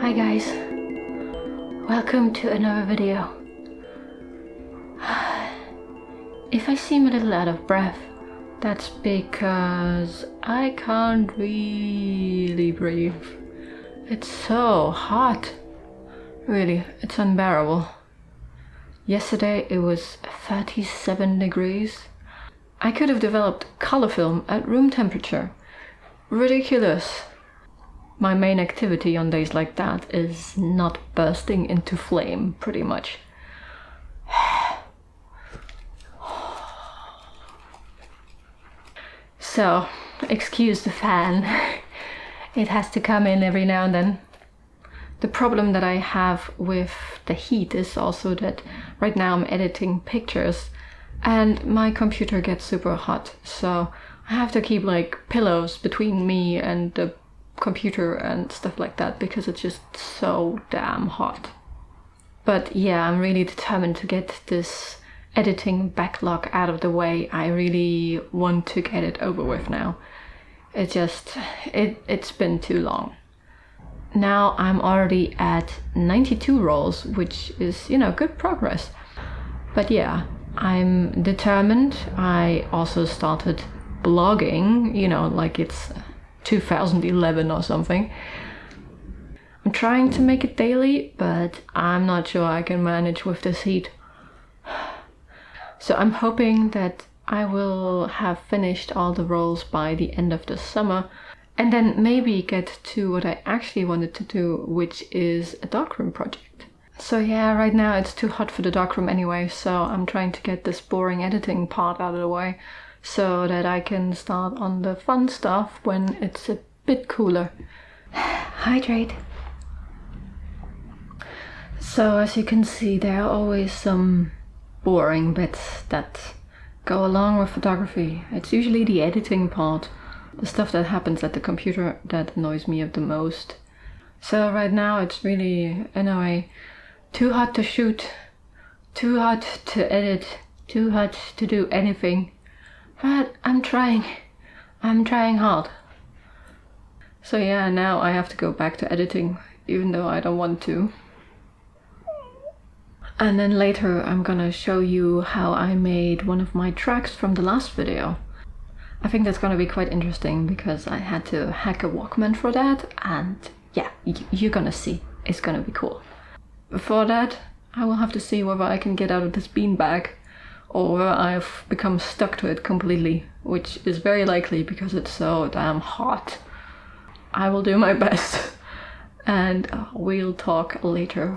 Hi guys, welcome to another video. If I seem a little out of breath, that's because I can't really breathe. It's so hot. Really, it's unbearable. Yesterday it was 37 degrees. I could have developed color film at room temperature. Ridiculous. My main activity on days like that is not bursting into flame, pretty much. So, excuse the fan. It has to come in every now and then. The problem that I have with the heat is also that right now I'm editing pictures and my computer gets super hot. So I have to keep like pillows between me and the computer and stuff like that because it's just so damn hot. But yeah, I'm really determined to get this editing backlog out of the way. I really want to get it over with now. It's been too long. Now I'm already at 92 rolls, which is, good progress. But yeah, I'm determined. I also started blogging, like it's 2011 or something. I'm trying to make it daily, but I'm not sure I can manage with this heat. So I'm hoping that I will have finished all the rolls by the end of the summer and then maybe get to what I actually wanted to do, which is a darkroom project. So yeah, right now it's too hot for the darkroom anyway, so I'm trying to get this boring editing part out of the way so that I can start on the fun stuff when it's a bit cooler. Hydrate. So as you can see, there are always some boring bits that go along with photography. It's usually the editing part, the stuff that happens at the computer that annoys me the most. So right now it's really, in a way, too hot to shoot, too hot to edit, too hot to do anything. But I'm trying hard. So yeah, now I have to go back to editing, even though I don't want to. And then later I'm gonna show you how I made one of my tracks from the last video. I think that's gonna be quite interesting because I had to hack a Walkman for that, and yeah, you're gonna see. It's gonna be cool. Before that, I will have to see whether I can get out of this beanbag or whether I've become stuck to it completely, which is very likely because it's so damn hot. I will do my best, and we'll talk later.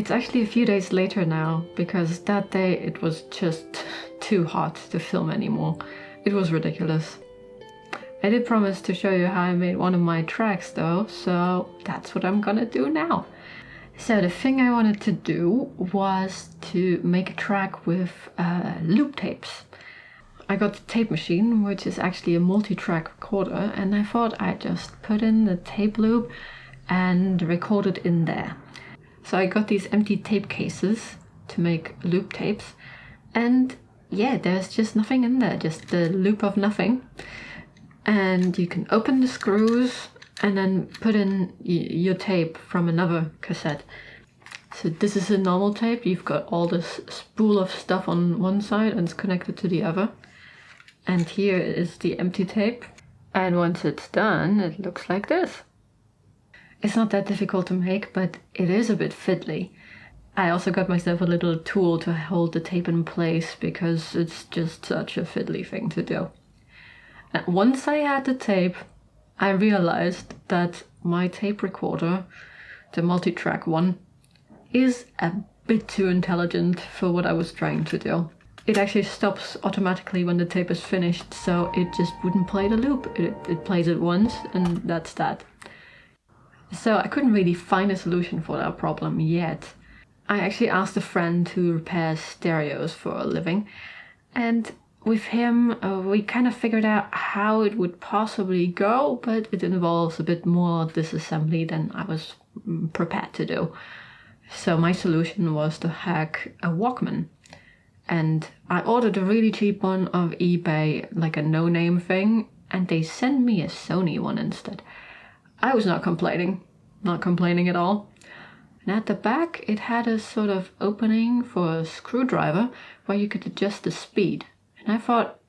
It's actually a few days later now, because that day it was just too hot to film anymore. It was ridiculous. I did promise to show you how I made one of my tracks though, so that's what I'm gonna do now. So the thing I wanted to do was to make a track with loop tapes. I got the tape machine, which is actually a multi-track recorder, and I thought I'd just put in the tape loop and record it in there. So I got these empty tape cases to make loop tapes, and yeah, there's just nothing in there, just the loop of nothing. And you can open the screws and then put in your tape from another cassette. So this is a normal tape. You've got all this spool of stuff on one side and it's connected to the other. And here is the empty tape. And once it's done, it looks like this. It's not that difficult to make, but it is a bit fiddly. I also got myself a little tool to hold the tape in place because it's just such a fiddly thing to do. And once I had the tape, I realized that my tape recorder, the multi-track one, is a bit too intelligent for what I was trying to do. It actually stops automatically when the tape is finished, so it just wouldn't play the loop. It plays it once and that's that. So I couldn't really find a solution for that problem yet. I actually asked a friend who repairs stereos for a living, and with him we kind of figured out how it would possibly go, but it involves a bit more disassembly than I was prepared to do. So my solution was to hack a Walkman. And I ordered a really cheap one off eBay, like a no-name thing, and they sent me a Sony one instead. I was not complaining at all. And at the back it had a sort of opening for a screwdriver where you could adjust the speed. And I thought,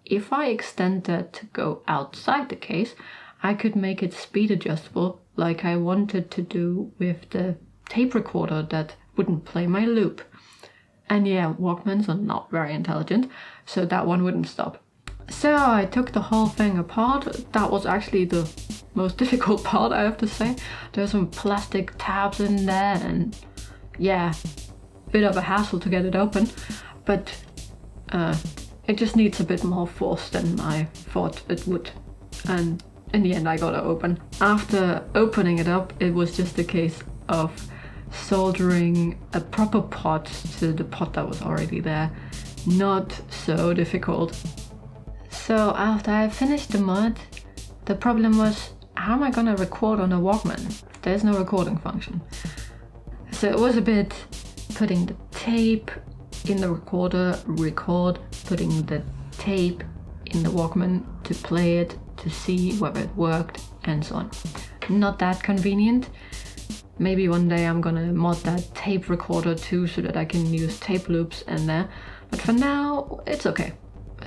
if I extend that to go outside the case, I could make it speed adjustable like I wanted to do with the tape recorder that wouldn't play my loop. And yeah, Walkmans are not very intelligent, so that one wouldn't stop. So I took the whole thing apart. That was actually the most difficult part, I have to say. There's some plastic tabs in there and yeah, bit of a hassle to get it open, but it just needs a bit more force than I thought it would. And in the end I got it open. After opening it up, it was just a case of soldering a proper pot to the pot that was already there. Not so difficult. So after I finished the mod, the problem was, how am I gonna record on a Walkman? There's no recording function. So it was a bit putting the tape in the recorder, putting the tape in the Walkman to play it, to see whether it worked, and so on. Not that convenient. Maybe one day I'm gonna mod that tape recorder too, so that I can use tape loops in there. But for now, it's okay.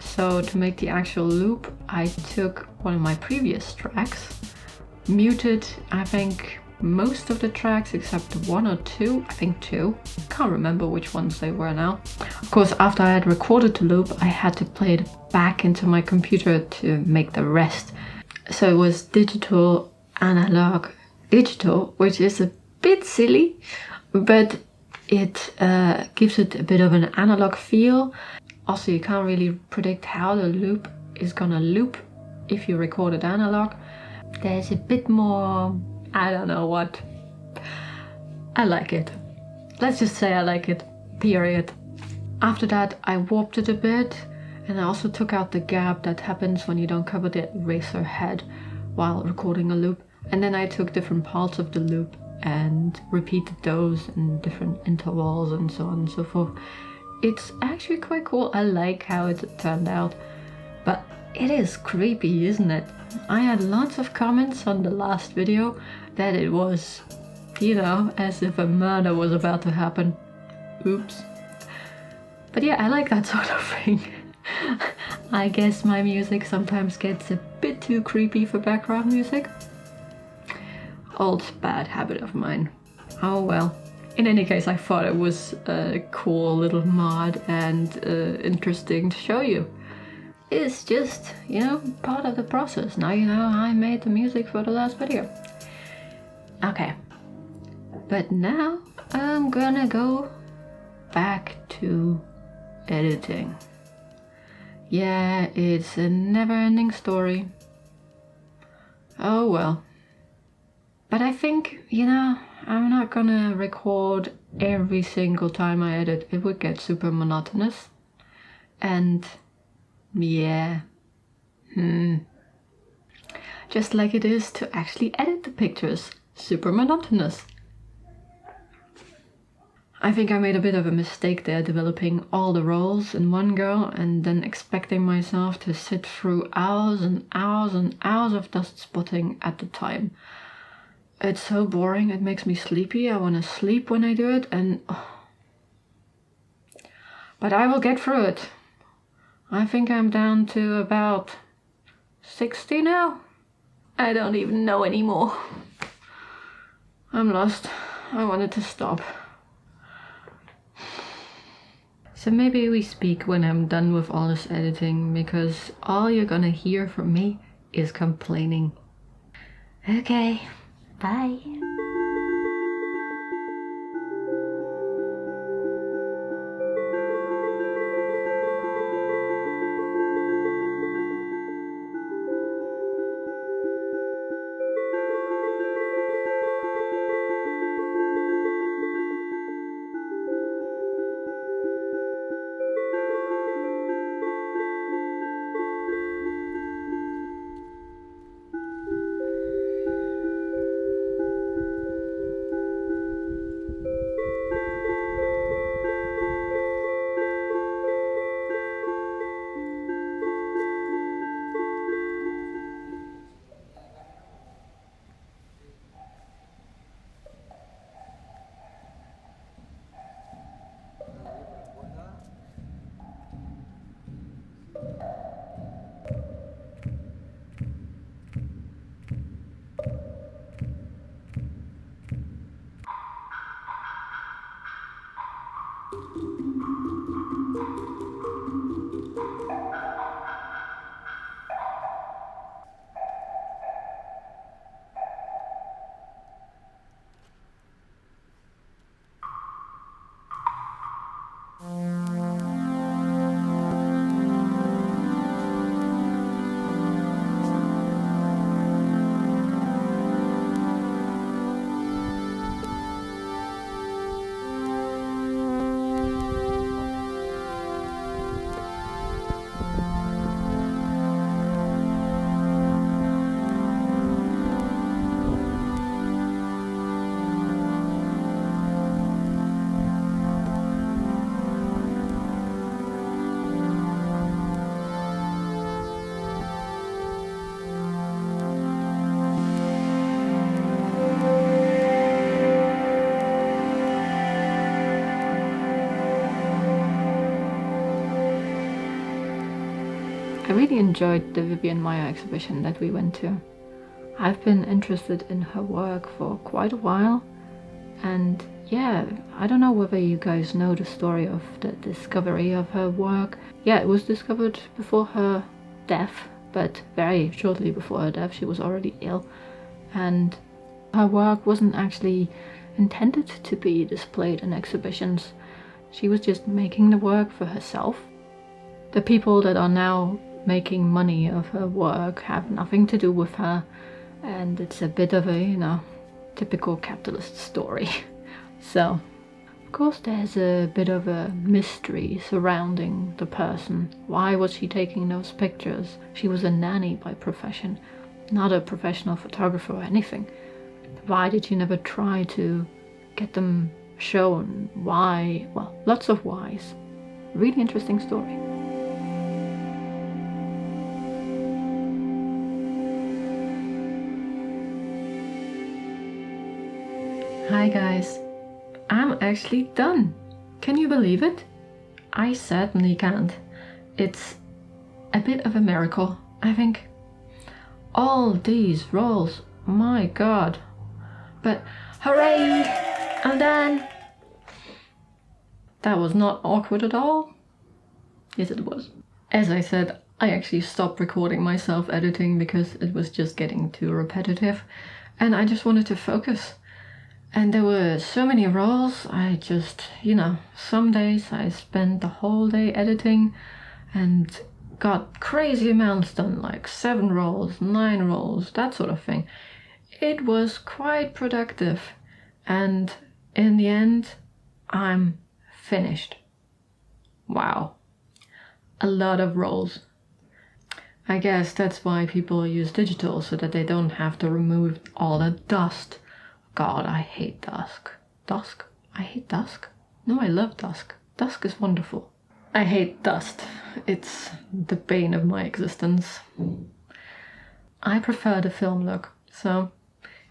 So to make the actual loop, I took one of my previous tracks, muted, I think, most of the tracks except one or two, I think two. Can't remember which ones they were now. Of course, after I had recorded the loop, I had to play it back into my computer to make the rest. So it was digital, analog, digital, which is a bit silly, but it gives it a bit of an analog feel. Also, you can't really predict how the loop is gonna loop if you record it analog. There's a bit more, I don't know what. I like it. Let's just say I like it, period. After that, I warped it a bit, and I also took out the gap that happens when you don't cover the eraser head while recording a loop. And then I took different parts of the loop and repeated those in different intervals and so on and so forth. It's actually quite cool. I like how it turned out, but it is creepy, isn't it? I had lots of comments on the last video that it was, you know, as if a murder was about to happen. Oops. But yeah, I like that sort of thing. I guess my music sometimes gets a bit too creepy for background music. Old bad habit of mine. Oh well. In any case, I thought it was a cool little mod and interesting to show you. It's just, you know, part of the process. Now you know how I made the music for the last video. Okay. But now I'm gonna go back to editing. Yeah, it's a never-ending story. Oh well. But I think, I'm not gonna record every single time I edit. It would get super monotonous. And yeah. Just like it is to actually edit the pictures. Super monotonous. I think I made a bit of a mistake there, developing all the roles in one go and then expecting myself to sit through hours and hours and hours of dust spotting at the time. It's so boring, it makes me sleepy. I want to sleep when I do it, but I will get through it. I think I'm down to about 60 now. I don't even know anymore. I'm lost. I wanted to stop. So maybe we speak when I'm done with all this editing, because all you're gonna hear from me is complaining. Okay, bye. I really enjoyed the Vivian Maier exhibition that we went to. I've been interested in her work for quite a while, and yeah, I don't know whether you guys know the story of the discovery of her work. Yeah, it was discovered before her death, but very shortly before her death. She was already ill, and her work wasn't actually intended to be displayed in exhibitions. She was just making the work for herself. The people that are now making money of her work have nothing to do with her, and it's a bit of a, typical capitalist story. So, of course there's a bit of a mystery surrounding the person. Why was she taking those pictures? She was a nanny by profession, not a professional photographer or anything. Why did you never try to get them shown? Why? Well, lots of whys. Really interesting story. Hi guys, I'm actually done. Can you believe it? I certainly can't. It's a bit of a miracle, I think. All these rolls, my god. But hooray! I'm done! That was not awkward at all. Yes, it was. As I said, I actually stopped recording myself editing because it was just getting too repetitive, and I just wanted to focus. And there were so many rolls, I just, some days I spent the whole day editing and got crazy amounts done, like 7 rolls, 9 rolls, that sort of thing. It was quite productive, and in the end, I'm finished. Wow. A lot of rolls. I guess that's why people use digital, so that they don't have to remove all the dust. God, I hate dusk. Dusk? I hate dusk. No, I love dusk. Dusk is wonderful. I hate dust. It's the bane of my existence. I prefer the film look, so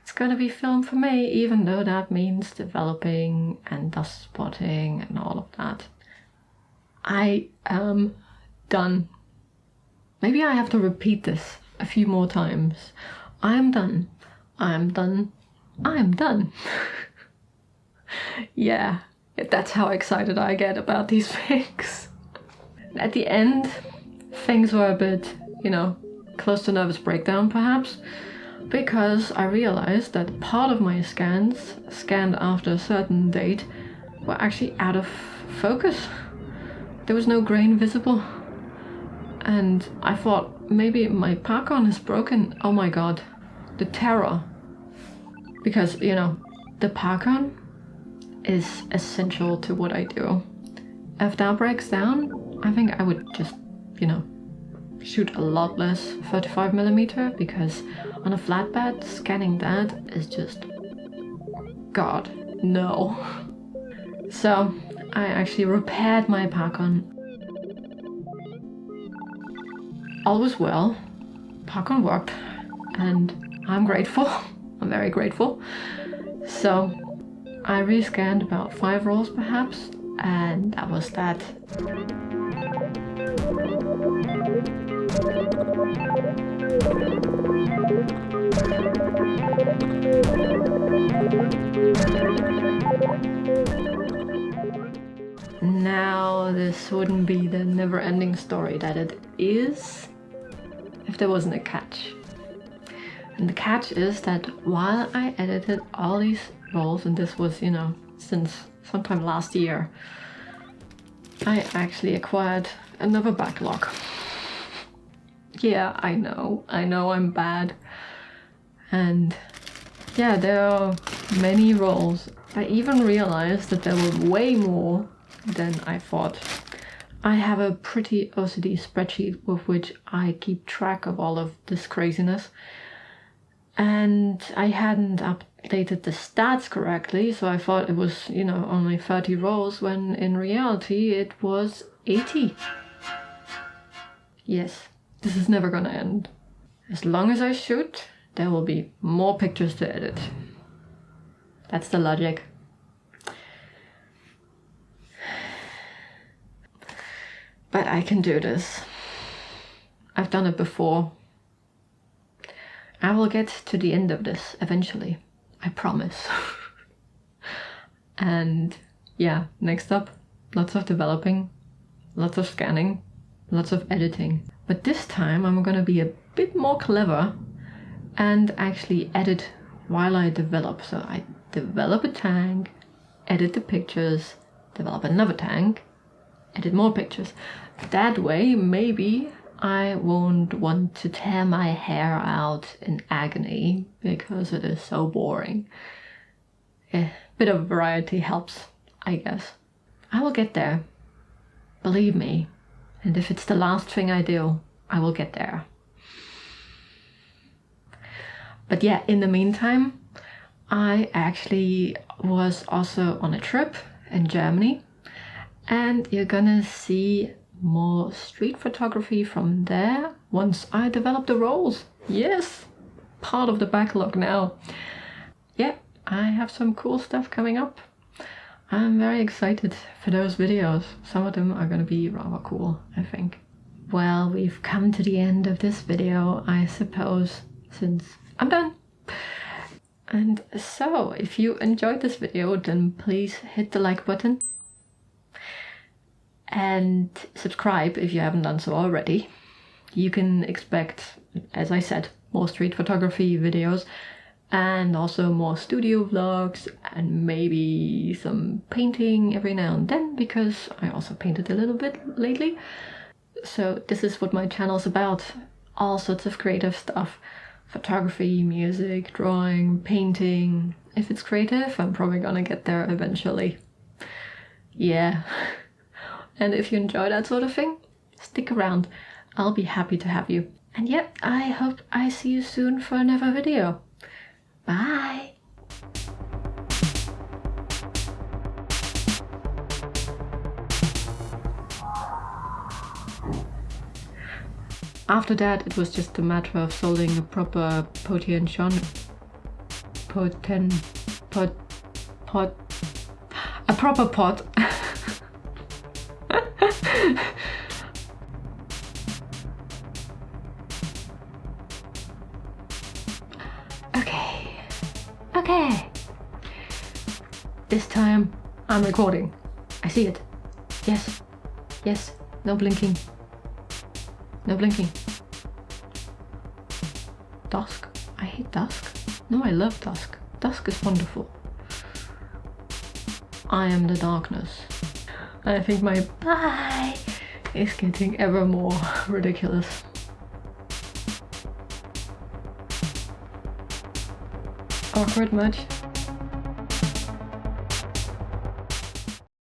it's gonna be film for me, even though that means developing and dust spotting and all of that. I am done. Maybe I have to repeat this a few more times. I'm done. I'm done. I'm done. Yeah, that's how excited I get about these things. At the end, things were a bit, close to nervous breakdown perhaps, because I realized that part of my scans, scanned after a certain date, were actually out of focus. There was no grain visible. And I thought, maybe my Pakon is broken. Oh my god, the terror. Because, the Pakon is essential to what I do. If that breaks down, I think I would just, shoot a lot less 35mm, because on a flatbed, scanning that is just, God, no. So I actually repaired my Pakon. All was well. Pakon worked, and I'm grateful. I'm very grateful. So I rescanned about 5 rolls perhaps, and that was that. Now this wouldn't be the never-ending story that it is if there wasn't a catch. And the catch is that while I edited all these rolls, and this was, since sometime last year, I actually acquired another backlog. Yeah, I know I'm bad. And yeah, there are many rolls. I even realized that there were way more than I thought. I have a pretty OCD spreadsheet with which I keep track of all of this craziness. And I hadn't updated the stats correctly, so I thought it was, only 30 rolls, when in reality it was 80. Yes, this is never gonna end. As long as I shoot, there will be more pictures to edit. That's the logic. But I can do this. I've done it before. I will get to the end of this eventually. I promise. And yeah, next up, lots of developing, lots of scanning, lots of editing. But this time I'm gonna be a bit more clever and actually edit while I develop. So I develop a tank, edit the pictures, develop another tank, edit more pictures. That way, maybe I won't want to tear my hair out in agony because it is so boring. A bit of variety helps, I guess. I will get there. Believe me. And if it's the last thing I do, I will get there. But yeah, in the meantime, I actually was also on a trip in Germany, and you're gonna see more street photography from there once I develop the rolls. Yes, part of the backlog now. Yeah, I have some cool stuff coming up. I'm very excited for those videos. Some of them are gonna be rather cool, I think. Well, we've come to the end of this video, I suppose, since I'm done. And so, if you enjoyed this video, then please hit the like button. And subscribe if you haven't done so already. You can expect, as I said, more street photography videos. and also more studio vlogs and maybe some painting every now and then, because I also painted a little bit lately. So this is what my channel's about. All sorts of creative stuff. Photography, music, drawing, painting. If it's creative, I'm probably gonna get there eventually. Yeah. And if you enjoy that sort of thing, stick around. I'll be happy to have you. And yeah, I hope I see you soon for another video. Bye! After that, it was just a matter of soldering a proper potential. A proper pot. Okay. This time I'm recording. I see it. Yes. Yes. No blinking. No blinking. Dusk. I hate dusk. No, I love dusk. Dusk is wonderful. I am the darkness. I think my bye is getting ever more ridiculous. Awkward much?